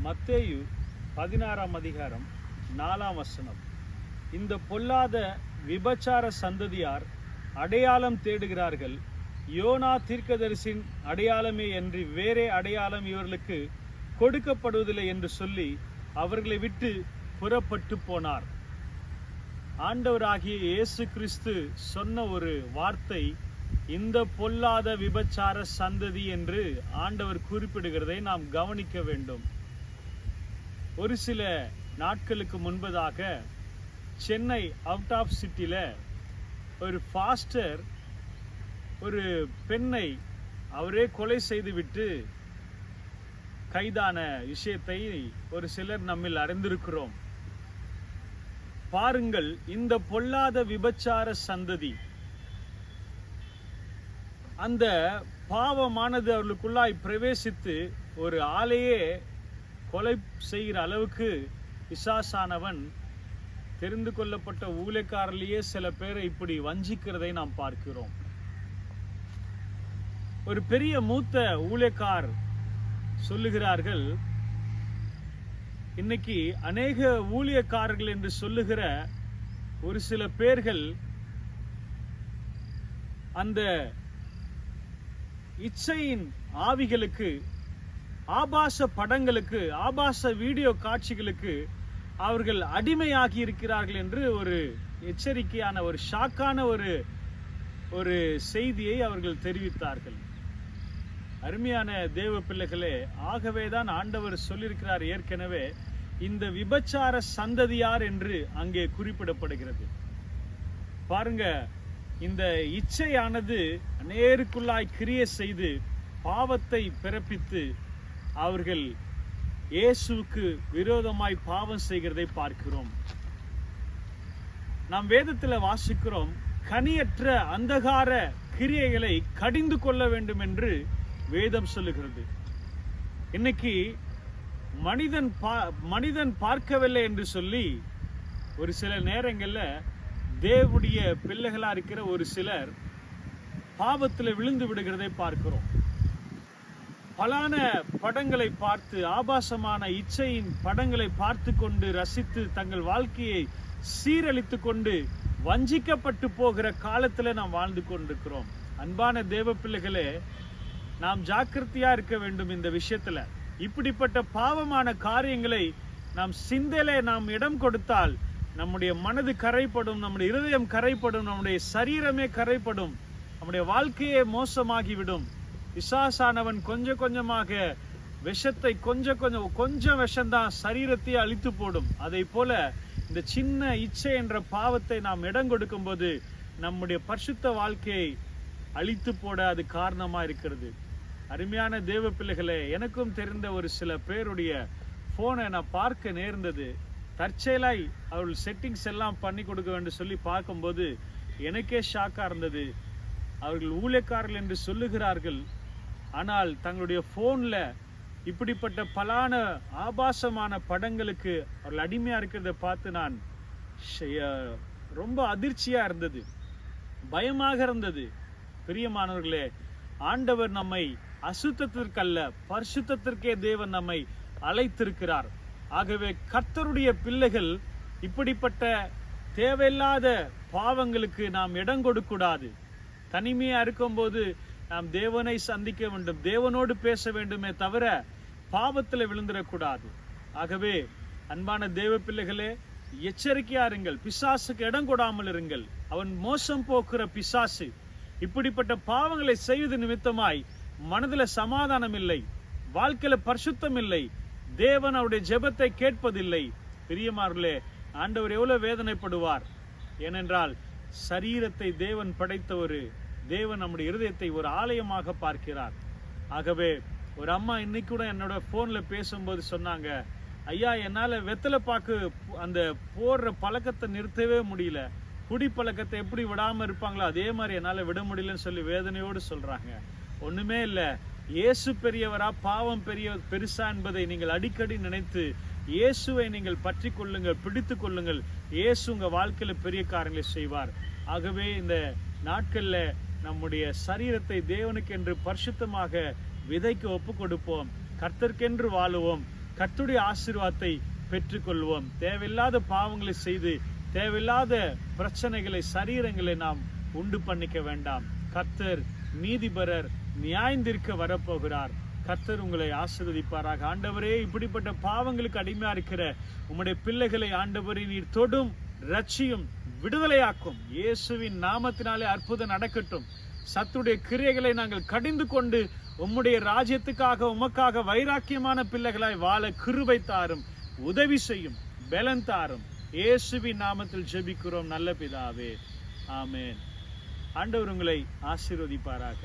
மத்தேயு 16ஆம் அதிகாரம் 4ஆம் வசனம். இந்த பொல்லாத விபச்சார சந்ததியார் அடையாளம் தேடுகிறார்கள். யோனா தீர்க்கதரிசியின் அடையாளமே அன்றி வேறே அடையாளம் இவர்களுக்கு கொடுக்கப்படுவதில்லை என்று சொல்லி அவர்களை விட்டு புறப்பட்டு போனார். ஆண்டவராகிய இயேசு கிறிஸ்து சொன்ன ஒரு வார்த்தை இந்த பொல்லாத விபச்சார சந்ததி என்று ஆண்டவர் குறிப்பிடுகிறதை நாம் கவனிக்க வேண்டும். ஒரு சில நாட்களுக்கு முன்பதாக சென்னை அவுட் ஆஃப் சிட்டியில் ஒரு பாஸ்டர் ஒரு பெண்ணை அவரே கொலை செய்துவிட்டு கைதான விஷயத்தை ஒரு சிலர் நம்மில் அறிந்திருக்கிறோம். பாருங்கள், இந்த பொல்லாத விபச்சார சந்ததி, அந்த பாவமானது அவர்களுக்குள்ளாய் பிரவேசித்து ஒரு ஆளையே கொலை செய்கிற அளவுக்கு பிசாசானவன் தெரிந்து கொள்ளப்பட்ட ஊழியக்காரர்லேயே சில பேரை இப்படி வஞ்சிக்கிறதை நாம் பார்க்கிறோம். ஒரு பெரிய மூத்த ஊழியக்கார் சொல்லுகிறார்கள், இன்னைக்கு அநேக ஊழியக்காரர்கள் என்று சொல்லுகிற ஒரு சில பேர்கள் அந்த இச்சையின் ஆவிகளுக்கு, ஆபாச படங்களுக்கு, ஆபாச வீடியோ காட்சிகளுக்கு அவர்கள் அடிமையாகி இருக்கிறார்கள் என்று ஒரு எச்சரிக்கையான, ஒரு ஷாக்கான ஒரு செய்தியை அவர்கள் தெரிவித்தார்கள். அருமையான தேவ பிள்ளைகளே, ஆகவேதான் ஆண்டவர் சொல்லியிருக்கிறார் ஏற்கனவே, இந்த விபச்சார சந்ததியார் என்று அங்கே குறிப்பிடப்படுகிறது. பாருங்க, இந்த இச்சையானது நேருக்குள்ளாய் கிரியை செய்து பாவத்தை பிறப்பித்து அவர்கள் இயேசுவுக்கு விரோதமாய் பாவம் செய்கிறதை பார்க்கிறோம். நாம் வேதத்தில் வாசிக்கிறோம், கனியற்ற அந்தகார கிரியைகளை கடிந்து கொள்ள வேண்டும் என்று வேதம் சொல்லுகிறது. இன்னைக்கு மனிதன் பார்க்கவில்லை என்று சொல்லி ஒரு சில நேரங்கள்ல தேவனுடைய பிள்ளைகளா இருக்கிற ஒரு சிலர் பாவத்தில் விழுந்து விடுகிறதை பார்க்கிறோம். பலான படங்களை பார்த்து, ஆபாசமான இச்சையின் படங்களை பார்த்து கொண்டு ரசித்து தங்கள் வாழ்க்கையை சீரழித்து கொண்டு வஞ்சிக்கப்பட்டு போகிற காலத்துல நாம் வாழ்ந்து கொண்டிருக்கிறோம். அன்பான தேவ பிள்ளைகளே, நாம் ஜாக்கிரதையா இருக்க வேண்டும். இந்த விஷயத்துல இப்படிப்பட்ட பாவமான காரியங்களை நாம் சிந்தையில நாம் இடம் கொடுத்தால் நம்முடைய மனது கரைப்படும், நம்முடைய இருதயம் கரைப்படும், நம்முடைய சரீரமே கரைப்படும், நம்முடைய வாழ்க்கையே மோசமாகிவிடும். பிசாசானவன் கொஞ்சம் கொஞ்சமாக விஷத்தை கொஞ்சம் விஷம்தான் சரீரத்தையே அழித்து போடும். அதை போல இந்த சின்ன இச்சை என்ற பாவத்தை நாம் இடம் கொடுக்கும் போது நம்முடைய பரிசுத்த வாழ்க்கையை அழித்து போட அது காரணமா இருக்கிறது. அருமையான தேவ பிள்ளைகளே, எனக்கும் தெரிந்த ஒரு சில பேருடைய போனை நான் பார்க்க நேர்ந்தது. தற்செயலாய் அவர்கள் செட்டிங்ஸ் எல்லாம் பண்ணி கொடுக்க வேண்டும் சொல்லி பார்க்கும்போது எனக்கே ஷாக்கா இருந்தது. அவர்கள் ஊழியக்காரர்கள் என்று சொல்லுகிறார்கள், ஆனால் தங்களுடைய போன்ல இப்படிப்பட்ட பலான ஆபாசமான படங்களுக்கு அவர்கள் அடிமையா இருக்கிறத பார்த்து நான் ரொம்ப அதிர்ச்சியா இருந்தது, பயமாக இருந்தது. பிரியமானவர்களே, ஆண்டவர் நம்மை அசுத்தத்திற்கல்ல பரிசுத்தத்திற்கே தேவன் நம்மை அழைத்திருக்கிறார். ஆகவே கர்த்தருடைய பிள்ளைகள் இப்படிப்பட்ட தேவையில்லாத பாவங்களுக்கு நாம் இடம் கொடுக்க கூடாது. தனிமையா இருக்கும்போது நாம் தேவனை சந்திக்க வேண்டும், தேவனோடு பேச வேண்டுமே தவிர பாவத்தில் விழுந்துடக்கூடாது. ஆகவே அன்பான தேவ பிள்ளைகளே, எச்சரிக்கையா இருங்கள், பிசாசுக்கு இடம் கொடாமல் இருங்கள். அவன் மோசம் போக்குற பிசாசு. இப்படிப்பட்ட பாவங்களை செய்வது நிமித்தமாய் மனதில் சமாதானம் இல்லை, வாழ்க்கையில பரிசுத்தம் இல்லை, தேவன் அவருடைய ஜெபத்தை கேட்பதில்லை. பிரியமானவர்களே, ஆண்டவர் எவ்வளவு வேதனைப்படுவார். ஏனென்றால் சரீரத்தை தேவன் படைத்த ஒரு தேவன் நம்முடைய இருதயத்தை ஒரு ஆலயமாக பார்க்கிறார். ஆகவே ஒரு அம்மா இன்னைக்கு கூட என்னோட போன்ல பேசும்போது சொன்னாங்க, ஐயா, என்னால வெத்தலை பாக்கு அந்த போடுற பழக்கத்தை நிறுத்தவே முடியல, குடி பழக்கத்தை எப்படி விடாம இருப்பாங்களோ அதே மாதிரி என்னால விட முடியலன்னு சொல்லி வேதனையோடு சொல்றாங்க. ஒண்ணுமே இல்ல, இயேசு பெரியவரா பாவம் பெருசா என்பதை நீங்கள் அடிக்கடி நினைத்து இயேசுவை நீங்கள் பற்றி கொள்ளுங்கள், பிடித்து கொள்ளுங்கள். இயேசு உங்க வாழ்க்கையில பெரிய காரியங்களை செய்வார். ஆகவே இந்த நாட்கள்ல நம்முடைய சரீரத்தை தேவனுக்கு என்று பரிசுத்தமாக விதைக்கு ஒப்பு கொடுப்போம், கர்த்தருக்கென்று வாழுவோம். கர்த்தருடைய ஆசீர்வாதத்தை பெற்றுக்கொள்வோம். தேவையில்லாத பாவங்களை செய்து தேவையில்லாத பிரச்சனைகளை, சரீரங்களை நாம் உண்டு பண்ணிக்க வேண்டாம். கர்த்தர் நீதிபரர், நியாயந்திருக்க வரப்போகிறார். கர்த்தர் உங்களை ஆசீர்வதிப்பாராக. ஆண்டவரே, இப்படிப்பட்ட பாவங்களுக்கு அடிமையா இருக்கிற உம்முடைய பிள்ளைகளை ஆண்டவரே நீர் தொடும், ரட்சியும், விடுதலையாக்கும். இயேசுவின் நாமத்தினாலே அற்புதம் நடக்கட்டும். சத்துடைய கிரியைகளை நாங்கள் கடிந்து கொண்டு உம்முடைய ராஜ்யத்துக்காக, உமக்காக வைராக்கியமான பிள்ளைகளாய் வாழ கிருபை தாரும், உதவி செய்யும், பலன் தாரும். இயேசுவின் நாமத்தில் ஜெபிக்கிறோம் நல்ல பிதாவே, ஆமென். ஆண்டவர் உங்களை ஆசீர்வதிப்பாராக.